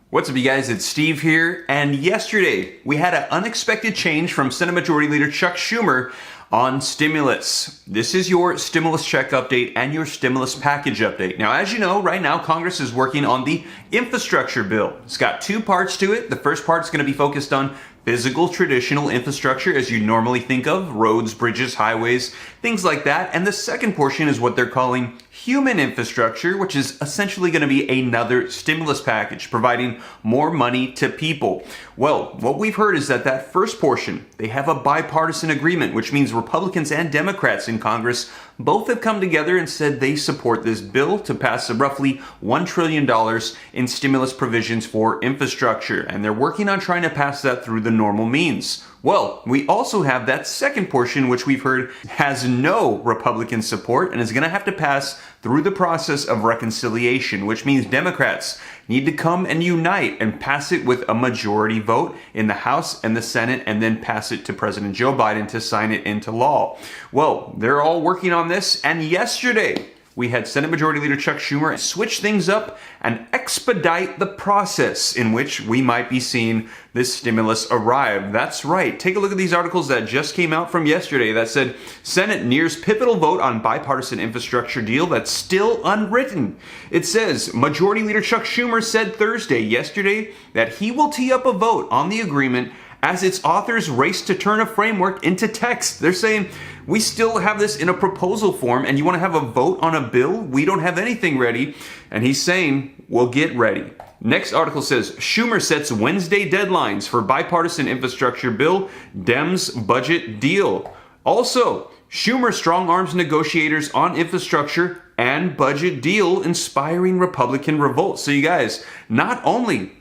What's up, you guys? It's Steve here, and yesterday we had an unexpected change from Senate Majority Leader Chuck Schumer on stimulus. This is your stimulus check update and your stimulus package update. Now, as you know, right now Congress is working on the infrastructure bill. It's got two parts to it. The first part is going to be focused on physical, traditional infrastructure as you normally think of, roads, bridges, highways, things like that. And the second portion is what they're calling human infrastructure, which is essentially going to be another stimulus package, providing more money to people. Well, what we've heard is that first portion, they have a bipartisan agreement, which means Republicans and Democrats in Congress both have come together and said they support this bill to pass roughly $1 trillion in stimulus provisions for infrastructure. And they're working on trying to pass that through the normal means. Well, we also have that second portion, which we've heard has no Republican support and is going to have to pass through the process of reconciliation, which means Democrats need to come and unite and pass it with a majority vote in the House and the Senate, and then pass it to President Joe Biden to sign it into law. Well, they're all working on this, and yesterday we had Senate Majority Leader Chuck Schumer switch things up and expedite the process in which we might be seeing this stimulus arrive. That's right. Take a look at these articles that just came out from yesterday that said Senate nears pivotal vote on bipartisan infrastructure deal that's still unwritten. It says Majority Leader Chuck Schumer said yesterday that he will tee up a vote on the agreement as its authors race to turn a framework into text. They're saying, we still have this in a proposal form, and you want to have a vote on a bill? We don't have anything ready. And he's saying, well, get ready. Next article says, Schumer sets Wednesday deadlines for bipartisan infrastructure bill, Dems budget deal. Also, Schumer strong arms negotiators on infrastructure and budget deal, inspiring Republican revolt. So you guys, not only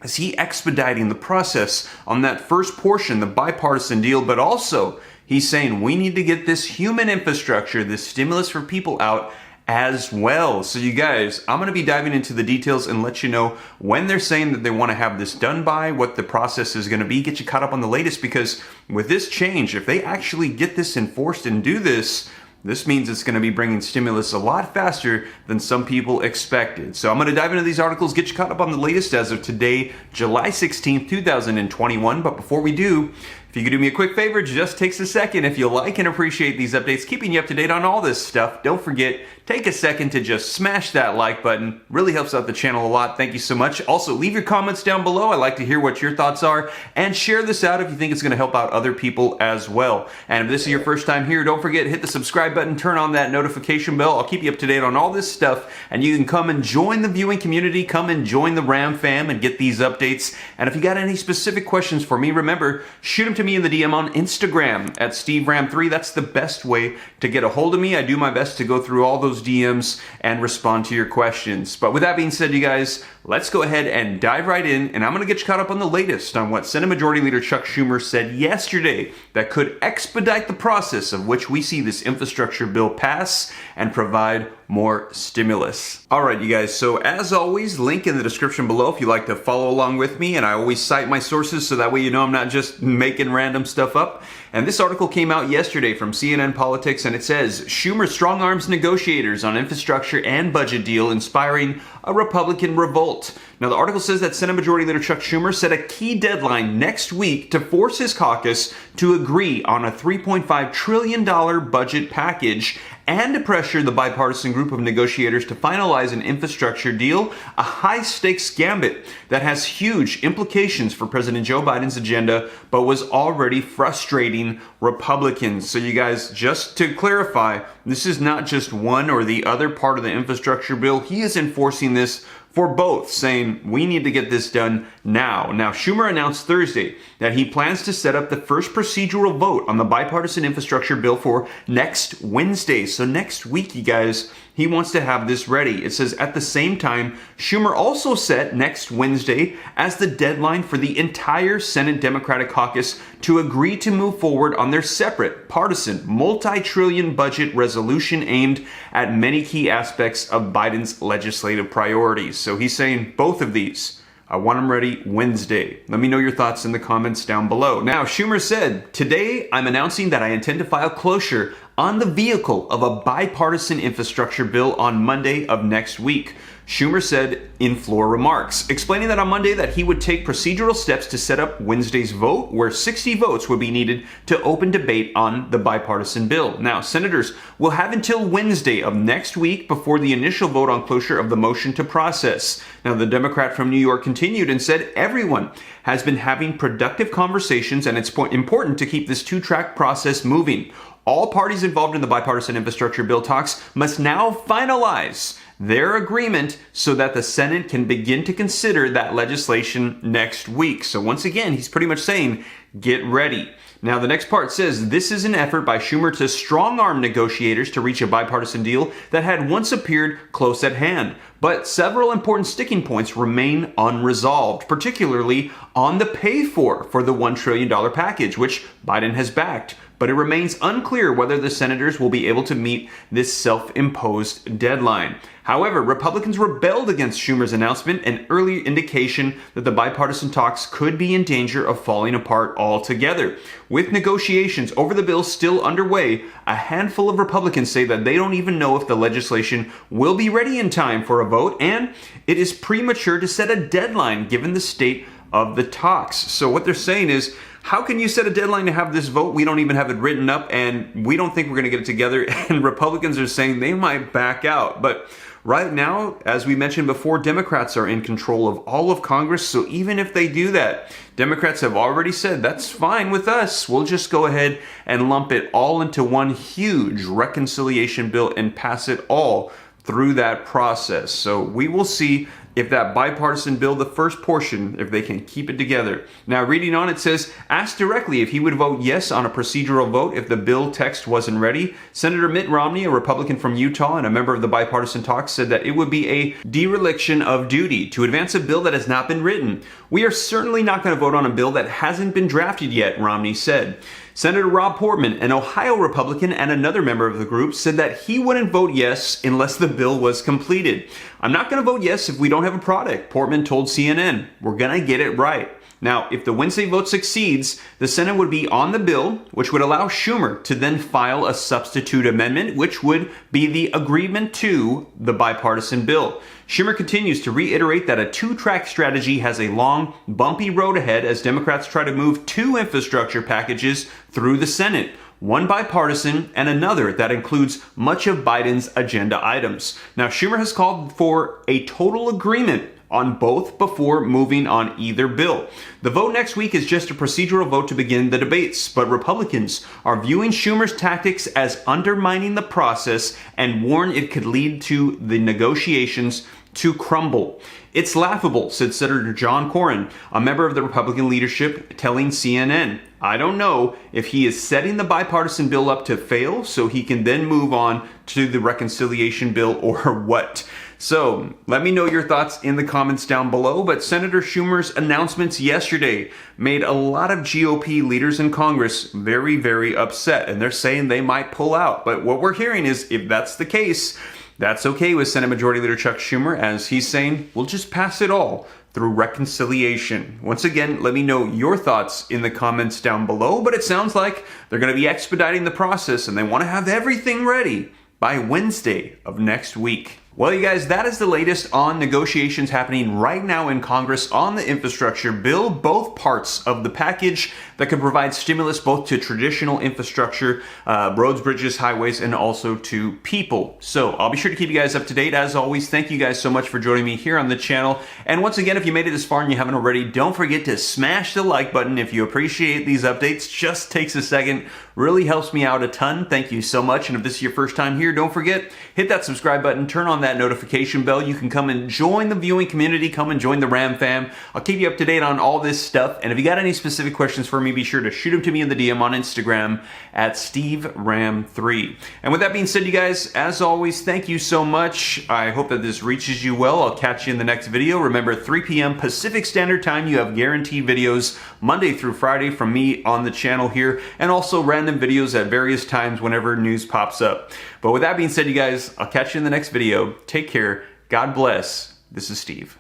is he expediting the process on that first portion, the bipartisan deal, but also he's saying we need to get this human infrastructure, this stimulus for people out as well. So you guys, I'm going to be diving into the details and let you know when they're saying that they want to have this done by, what the process is going to be, get you caught up on the latest, because with this change, if they actually get this enforced and do this, this means it's going to be bringing stimulus a lot faster than some people expected. So I'm going to dive into these articles, get you caught up on the latest as of today, July 16th, 2021. But before we do, if you could do me a quick favor, it just takes a second. If you like and appreciate these updates, keeping you up to date on all this stuff, don't forget, take a second to just smash that like button. Really helps out the channel a lot. Thank you so much. Also, leave your comments down below. I like to hear what your thoughts are, and share this out if you think it's going to help out other people as well. And if this is your first time here, don't forget, hit the subscribe button, turn on that notification bell. I'll keep you up to date on all this stuff, and you can come and join the viewing community, come and join the Ram fam and get these updates. And if you got any specific questions for me, remember, shoot them to me in the DM on Instagram at SteveRam3. That's the best way to get a hold of me. I do my best to go through all those DMs and respond to your questions. But with that being said, you guys, let's go ahead and dive right in, and I'm going to get you caught up on the latest on what Senate Majority Leader Chuck Schumer said yesterday that could expedite the process of which we see this infrastructure bill pass and provide more stimulus. All right, you guys, so as always, link in the description below if you'd like to follow along with me, and I always cite my sources so that way you know I'm not just making random stuff up. And this article came out yesterday from CNN Politics, and it says, Schumer strong arms negotiators on infrastructure and budget deal, inspiring a Republican revolt. Now, the article says that Senate Majority Leader Chuck Schumer set a key deadline next week to force his caucus to agree on a $3.5 trillion budget package and to pressure the bipartisan group of negotiators to finalize an infrastructure deal, a high-stakes gambit that has huge implications for President Joe Biden's agenda, but was already frustrating Republicans. So you guys, just to clarify, this is not just one or the other part of the infrastructure bill. He is enforcing this for both, saying we need to get this done now. Now, Schumer announced Thursday that he plans to set up the first procedural vote on the bipartisan infrastructure bill for next Wednesday. So next week, you guys, he wants to have this ready. It says at the same time, Schumer also set next Wednesday as the deadline for the entire Senate Democratic caucus to agree to move forward on their separate partisan multi-trillion budget resolution aimed at many key aspects of Biden's legislative priorities. So he's saying both of these, I want them ready Wednesday. Let me know your thoughts in the comments down below. Now, Schumer said, today I'm announcing that I intend to file cloture on the vehicle of a bipartisan infrastructure bill on Monday of next week. Schumer said in floor remarks, explaining that on Monday that he would take procedural steps to set up Wednesday's vote, where 60 votes would be needed to open debate on the bipartisan bill. Now, senators will have until Wednesday of next week before the initial vote on cloture of the motion to process. Now, the Democrat from New York continued and said everyone has been having productive conversations, and it's important to keep this two-track process moving. All parties involved in the bipartisan infrastructure bill talks must now finalize their agreement so that the Senate can begin to consider that legislation next week. So once again, he's pretty much saying, get ready. Now, the next part says this is an effort by Schumer to strong-arm negotiators to reach a bipartisan deal that had once appeared close at hand. But several important sticking points remain unresolved, particularly on the pay-for the $1 trillion package, which Biden has backed. But it remains unclear whether the senators will be able to meet this self-imposed deadline. However, Republicans rebelled against Schumer's announcement, an early indication that the bipartisan talks could be in danger of falling apart altogether. With negotiations over the bill still underway, a handful of Republicans say that they don't even know if the legislation will be ready in time for a vote, and it is premature to set a deadline given the state of the talks. So what they're saying is, how can you set a deadline to have this vote? We don't even have it written up, and we don't think we're going to get it together. And Republicans are saying they might back out. But right now, as we mentioned before, Democrats are in control of all of Congress. So even if they do that, Democrats have already said, that's fine with us. We'll just go ahead and lump it all into one huge reconciliation bill and pass it all through that process. So we will see if that bipartisan bill, the first portion, if they can keep it together. Now, reading on, it says, asked directly if he would vote yes on a procedural vote if the bill text wasn't ready. Senator Mitt Romney, a Republican from Utah and a member of the bipartisan talks, said that it would be a dereliction of duty to advance a bill that has not been written. We are certainly not going to vote on a bill that hasn't been drafted yet, Romney said. Senator Rob Portman, an Ohio Republican and another member of the group, said that he wouldn't vote yes unless the bill was completed. I'm not going to vote yes if we don't have a product, Portman told CNN. We're going to get it right. Now, if the Wednesday vote succeeds, the Senate would be on the bill, which would allow Schumer to then file a substitute amendment, which would be the agreement to the bipartisan bill. Schumer continues to reiterate that a two-track strategy has a long, bumpy road ahead as Democrats try to move two infrastructure packages through the Senate. One bipartisan and another that includes much of Biden's agenda items. Now, Schumer has called for a total agreement on both before moving on either bill. The vote next week is just a procedural vote to begin the debates, but Republicans are viewing Schumer's tactics as undermining the process and warn it could lead to the negotiations to crumble. It's laughable, said Senator John Cornyn, a member of the Republican leadership, telling CNN. I don't know if he is setting the bipartisan bill up to fail so he can then move on to the reconciliation bill or what. So let me know your thoughts in the comments down below. But Senator Schumer's announcements yesterday made a lot of GOP leaders in Congress very, very upset. And they're saying they might pull out. But what we're hearing is if that's the case, that's okay with Senate Majority Leader Chuck Schumer, as he's saying, we'll just pass it all through reconciliation. Once again, let me know your thoughts in the comments down below. But it sounds like they're going to be expediting the process and they want to have everything ready by Wednesday of next week. Well, you guys, that is the latest on negotiations happening right now in Congress on the infrastructure bill, both parts of the package that could provide stimulus both to traditional infrastructure, roads, bridges, highways, and also to people. So I'll be sure to keep you guys up to date. As always, thank you guys so much for joining me here on the channel. And once again, if you made it this far and you haven't already, don't forget to smash the like button if you appreciate these updates. Just takes a second, really helps me out a ton. Thank you so much. And if this is your first time here, don't forget, hit that subscribe button, turn on that notification bell. You can come and join the viewing community, come and join the Ram fam. I'll keep you up to date on all this stuff. And if you got any specific questions for me, be sure to shoot them to me in the DM on Instagram at SteveRam3. And with that being said, you guys, as always, thank you so much. I hope that this reaches you well. I'll catch you in the next video. Remember, 3 p.m. Pacific Standard Time, you have guaranteed videos Monday through Friday from me on the channel here, and also random videos at various times whenever news pops up. But with that being said, you guys, I'll catch you in the next video. Take care. God bless. This is Steve.